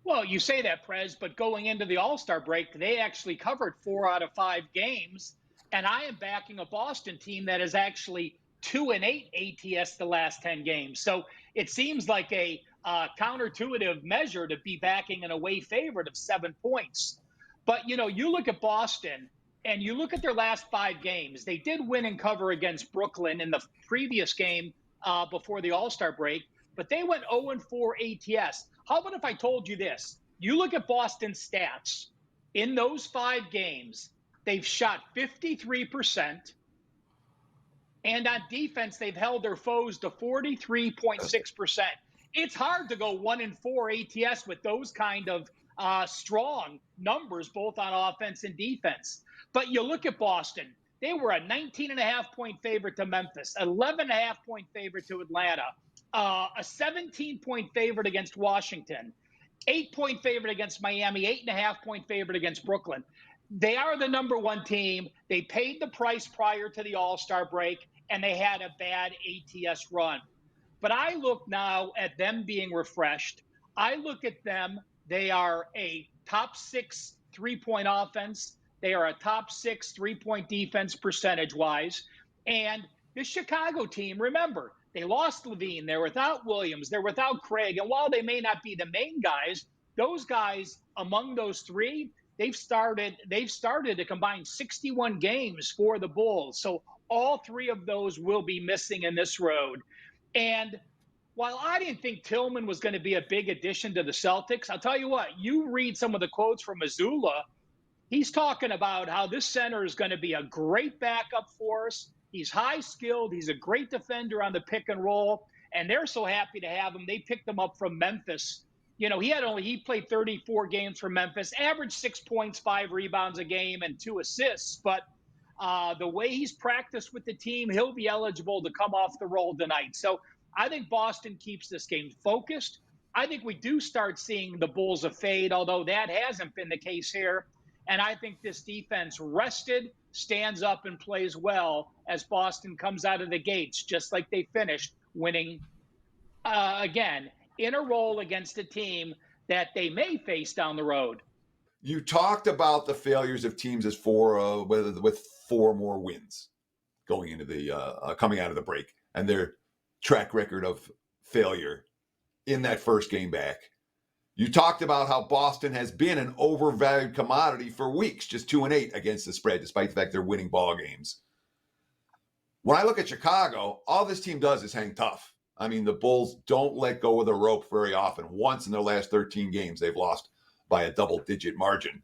Well, you say that, Prez, but going into the All-Star break, they actually covered 4 out of 5 games, and I am backing a Boston team that is actually 2-8 ATS the last 10 games. So it seems like a counterintuitive measure to be backing an away favorite of 7 points. But you look at Boston and you look at their last 5 games. They did win and cover against Brooklyn in the previous game before the All-Star break, but they went 0-4 ATS. How about if I told you this? You look at Boston's stats. In those 5 games, they've shot 53%, and on defense, they've held their foes to 43.6%. It's hard to go 1-4 ATS with those kind of strong numbers, both on offense and defense. But you look at Boston, they were a 19.5-point favorite to Memphis, 11.5-point favorite to Atlanta, a 17-point favorite against Washington, 8-point favorite against Miami, 8.5-point favorite against Brooklyn. They are the #1 team. They paid the price prior to the All-Star break, and they had a bad ATS run. But I look now at them being refreshed. I look at them. They are a top 6 3-point offense. They are a top 6 3-point defense percentage-wise. And the Chicago team, remember, they lost Levine. They're without Williams. They're without Craig. And while they may not be the main guys, those guys among those three, they've started a combined 61 games for the Bulls. So all three of those will be missing in this road. And while I didn't think Tillman was going to be a big addition to the Celtics, I'll tell you what, you read some of the quotes from Mazzulla, he's talking about how this center is going to be a great backup for us. He's high skilled. He's a great defender on the pick and roll. And they're so happy to have him. They picked him up from Memphis. He played 34 games for Memphis, averaged 6 points, 5 rebounds a game, and 2 assists. But the way he's practiced with the team, he'll be eligible to come off the roll tonight. So I think Boston keeps this game focused. I think we do start seeing the Bulls a fade, although that hasn't been the case here. And I think this defense rested, stands up, and plays well as Boston comes out of the gates, just like they finished, winning again in a roll against a team that they may face down the road. You talked about the failures of teams with 4 more wins going into the coming out of the break, and their track record of failure in that first game back. You talked about how Boston has been an overvalued commodity for weeks, just 2-8 against the spread, despite the fact they're winning ball games. When I look at Chicago, all this team does is hang tough. I mean, the Bulls don't let go of the rope very often. Once in their last 13 games, they've lost by a double-digit margin.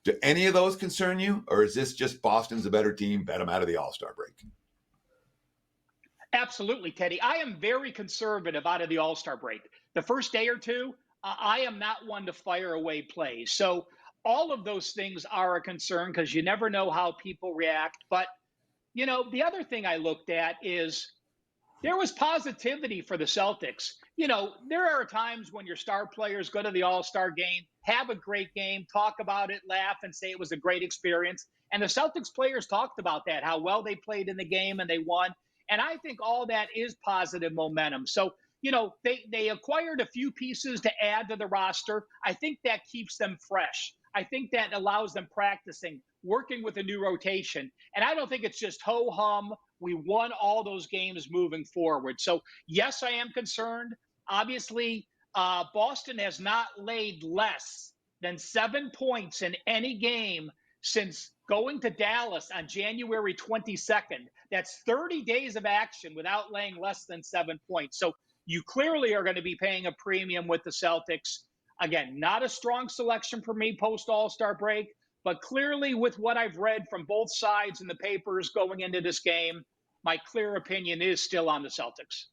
Do any of those concern you, or is this just Boston's a better team, bet them out of the All-Star break? Absolutely, Teddy. I am very conservative out of the All-Star break. The first day or two, I am not one to fire away plays. So all of those things are a concern because you never know how people react. But, the other thing I looked at is there was positivity for the Celtics. There are times when your star players go to the All-Star game, have a great game, talk about it, laugh, and say it was a great experience. And the Celtics players talked about that, how well they played in the game and they won. And I think all that is positive momentum. So, they acquired a few pieces to add to the roster. I think that keeps them fresh. I think that allows them practicing, working with a new rotation. And I don't think it's just ho-hum. We won all those games moving forward. So, yes, I am concerned. Obviously, Boston has not laid less than 7 points in any game since going to Dallas on January 22nd. That's 30 days of action without laying less than 7 points. So you clearly are going to be paying a premium with the Celtics. Again, not a strong selection for me post All-Star break, but clearly with what I've read from both sides in the papers going into this game, my clear opinion is still on the Celtics.